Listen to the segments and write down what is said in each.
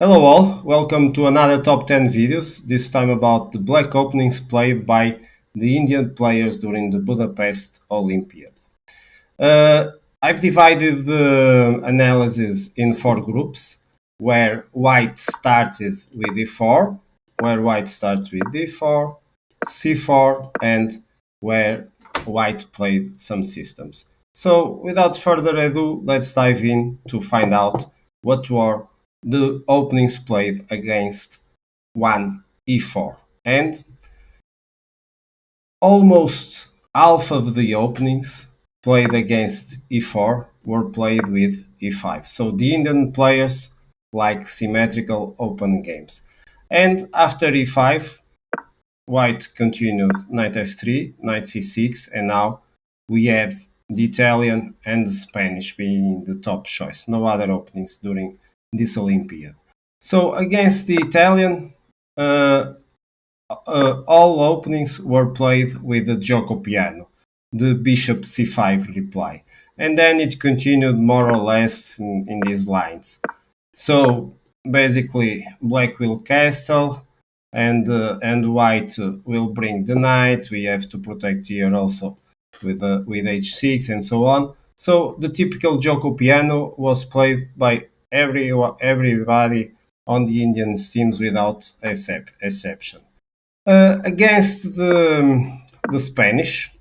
Hello all, welcome to another top 10 videos, this time about the black openings played by the Indian players during the Budapest Olympiad. Uh, I've divided the analysis in four groups, where white started with e4, c4, and where white played some systems. So without further ado, let's dive in to find out what were the openings played against 1 e4. And almost half of the openings played against e4 were played with e5. So the Indian players like symmetrical open games. And after e5, white continued knight f3, knight c6, and now we had the Italian and the Spanish being the top choice. No other openings during this Olympiad. So against the Italian, uh, all openings were played with the gioco piano, the bishop c5 reply. And then it continued more or less in these lines. So basically, black will castle, and white will bring the knight. We have to protect here also with h6 and so on. So the typical gioco piano was played by everybody on the Indian teams without exception. Against the Spanish,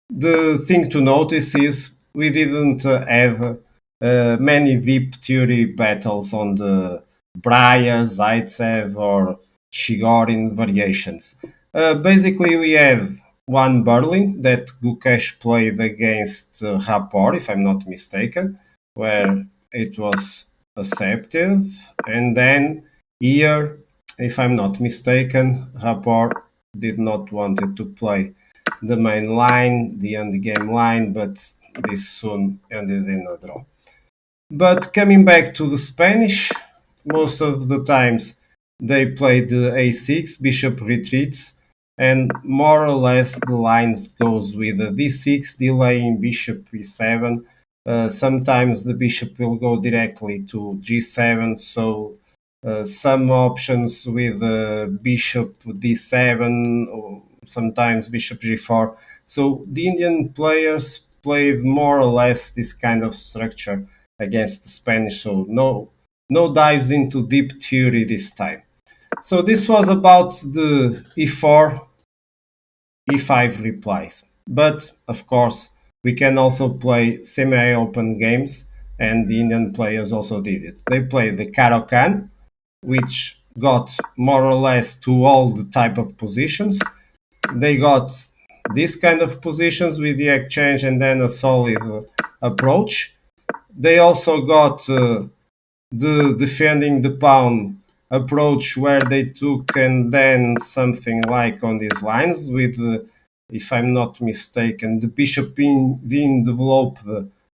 the thing to notice is we didn't have many deep theory battles on the Breyer, Zaitsev, or Chigorin variations. Basically, we have one Berlin that Gukesh played against Rapport, if I'm not mistaken, where it was accepted. And then here, if I'm not mistaken, Rapport did not want it to play the main line, the end game line, but this soon ended in a draw. But coming back to the Spanish, most of the times they played the a6, bishop retreats, and more or less the lines goes with the d6, delaying bishop e7. Sometimes the bishop will go directly to g7, so some options with bishop d7, or sometimes bishop g4. So the Indian players played more or less this kind of structure against the Spanish. So no dives into deep theory this time. So this was about the e4, e5 replies. But of course, we can also play semi-open games, and the Indian players also did it. They played the caro-kann, which got more or less to all the type of positions. They got this kind of positions with the exchange and then a solid approach. They also got the defending the pawn approach, where they took and then something like on these lines with, if I'm not mistaken, the bishop being developed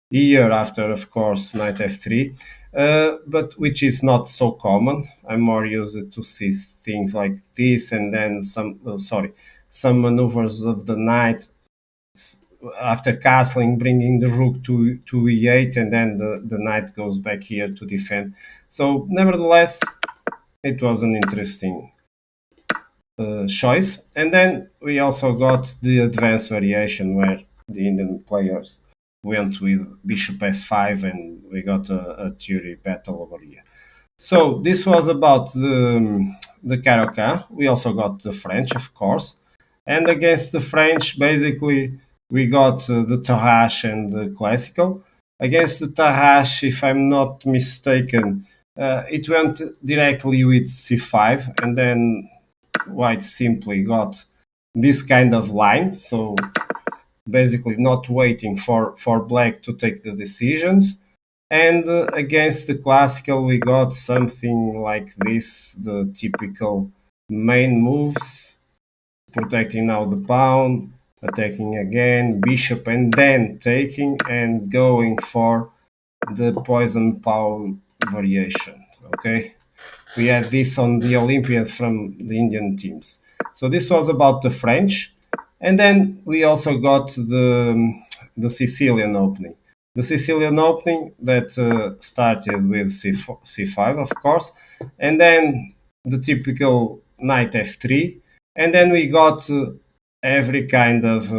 here after, of course, knight f3, but which is not so common. I'm more used to see things like this, and then some maneuvers of the knight after castling, bringing the rook to e8, and then the knight goes back here to defend. So nevertheless, it was an interesting choice. And then we also got the advanced variation, where the Indian players went with bishop f5, and we got a theory battle over here. So this was about the caro-kann. We also got the French, of course, and against the French, basically we got the Tarrasch and the classical. Against the Tarrasch, if I'm not mistaken, it went directly with c5, and then white simply got this kind of line. So basically not waiting for black to take the decisions. And against the classical, we got something like this, the typical main moves, protecting now the pawn, attacking again, bishop, and then taking and going for the poison pawn variation. Okay, we had this on the Olympiad from the Indian teams. So this was about the French, and then we also got the Sicilian opening. the Sicilian opening that started with c5, of course, and then the typical knight f3, and then we got every kind of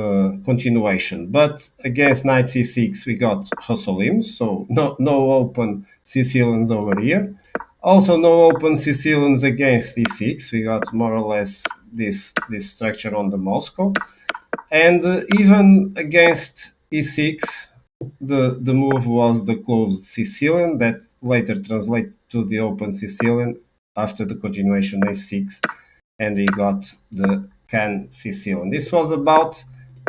continuation. But against knight c6, we got Rosolims, so no open Sicilians over here. Also, no open Sicilians against d6. We got more or less this structure on the Moscow. And even against e6, the move was the closed Sicilian that later translated to the open Sicilian after the continuation a6, and we got the can Sicilian. This was about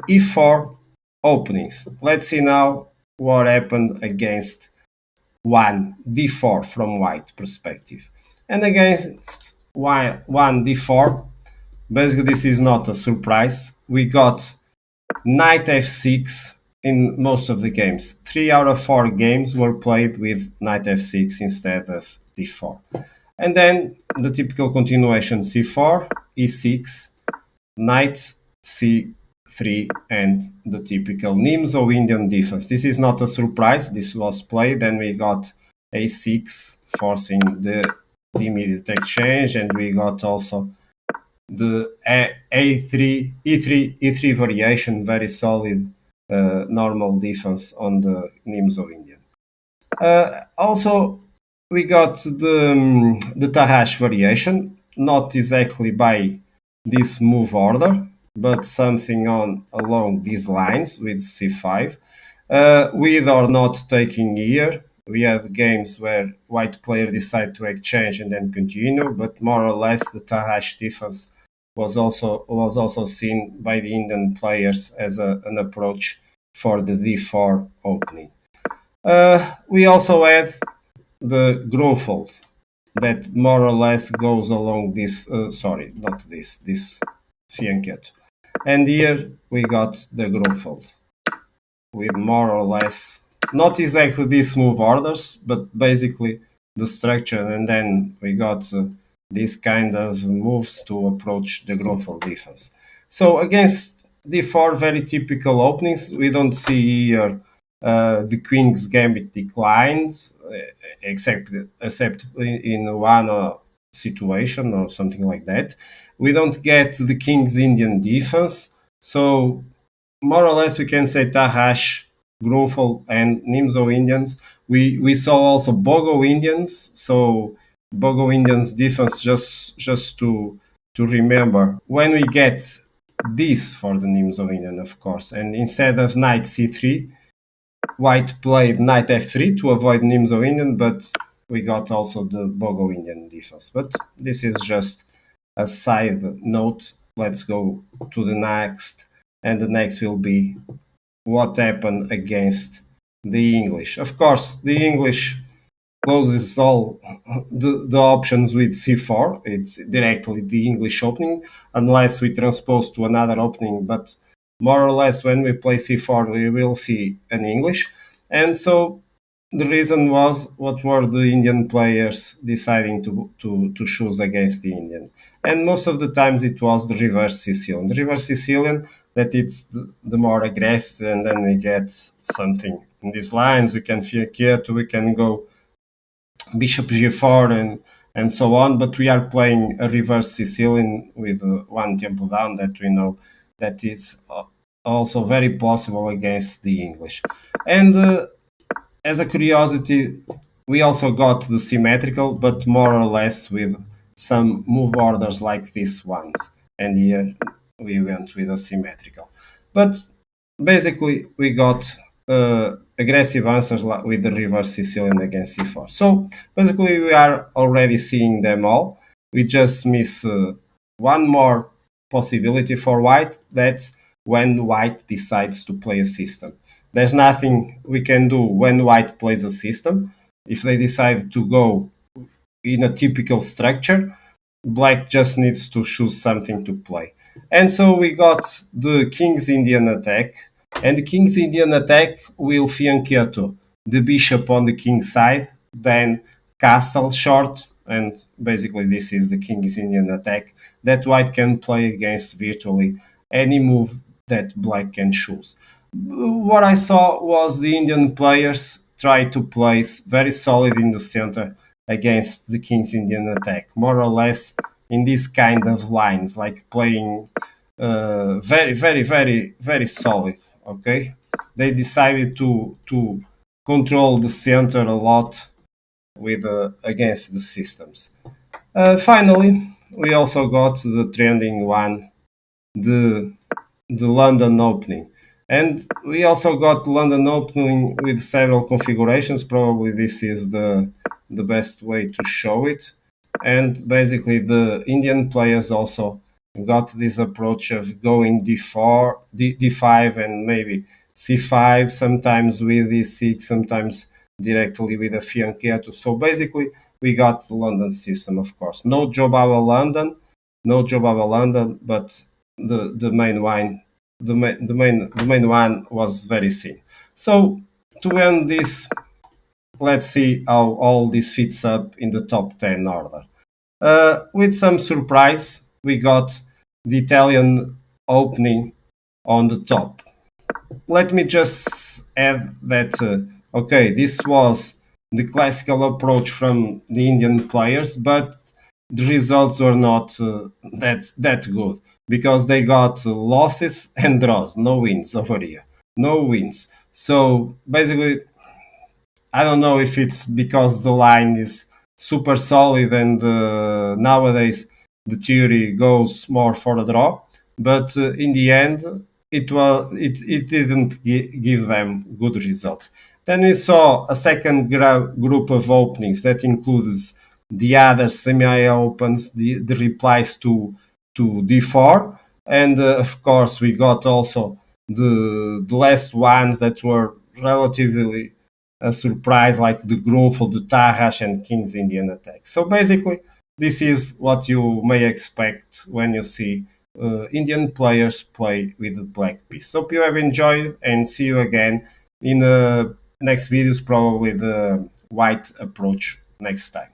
e4 openings. Let's see now what happened against 1 d4 from white perspective. And against 1 d4, basically this is not a surprise. We got knight f6 in most of the games. 3 out of 4 games were played with knight f6 instead of d4. And then the typical continuation c4, e6, knight c3, and the typical nimzo-indian defense. This is not a surprise. This was played. Then we got a6 forcing the immediate exchange, and we got also the a3, e3 variation, very solid normal defense on the nimzo-indian. Also, we got the Tarrasch variation, not exactly by this move order, but something along these lines with c5, with or not taking here. We had games where white player decide to exchange and then continue, but more or less the Tarrasch defense was also seen by the Indian players as an approach for the d4 opening. We also had the Grunfeld that more or less goes along this, this fianchetto. And here we got the Grunfeld with more or less, not exactly these move orders, but basically the structure. And then we got these kind of moves to approach the Grunfeld defense. So against d4, very typical openings. We don't see here the Queen's Gambit declined, except in one situation or something like that. We don't get the King's Indian defense. So more or less we can say Tarrasch, Grunfeld, and Nimzo Indians. We saw also Bogo Indians. So Bogo Indians defense, just to remember, when we get this for the Nimzo Indian, of course, and instead of knight c3, white played knight f3 to avoid Nimzo Indian, but we got also the Bogo Indian defense. But this is just a side note. Let's go to the next, and the next will be what happened against the English. Of course, the English closes all the options with c4. It's directly the English opening, unless we transpose to another opening, but more or less when we play c4 we will see an English. And so the reason was, what were the Indian players deciding to choose against the Indian? And most of the times it was the reverse Sicilian. The reverse Sicilian, that it's the more aggressive, and then we get something in these lines. We can fianchetto, we can go bishop g4 and so on, but we are playing a reverse Sicilian with one tempo down that we know that is also very possible against the English. And as a curiosity, we also got the symmetrical, but more or less with some move orders like these ones. And here we went with a symmetrical. But basically, we got aggressive answers with the reverse Sicilian against c4. So basically, we are already seeing them all. We just miss one more possibility for white. That's when white decides to play a system. There's nothing we can do when white plays a system. If they decide to go in a typical structure, black just needs to choose something to play. And so we got the King's Indian attack, and the King's Indian attack will fianchetto the bishop on the king's side, then castle short, and basically this is the King's Indian attack that white can play against virtually any move that black can choose. What I saw was the Indian players try to place very solid in the center against the King's Indian attack, more or less in this kind of lines, like playing very solid. Okay, they decided to control the center a lot with against the systems. Finally, we also got the trending one, the the London opening. And we also got London opening with several configurations. Probably this is the best way to show it. And basically, the Indian players also got this approach of going d4, d5, and maybe c5, sometimes with e6, sometimes directly with a fianchetto. So basically, we got the London system, of course. No Jobaba London, no Jobaba London, but the main one the main one was very thin. So to end this, let's see how all this fits up in the top 10 order. With some surprise, we got the Italian opening on the top. Let me just add that okay, this was the classical approach from the Indian players, but the results were not that good because they got losses and draws, no wins over here, no wins. So basically, I don't know if it's because the line is super solid and nowadays the theory goes more for a draw, but in the end it didn't give them good results. Then we saw a second group of openings that includes the other semi-opens, the replies to d4, and of course we got also the last ones that were relatively a surprise, like the growth of the Tarrasch and King's Indian attack. So basically, this is what you may expect when you see Indian players play with the black piece. Hope you have enjoyed and see you again in the next videos, probably the white approach next time.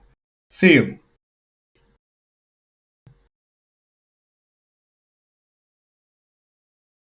See you.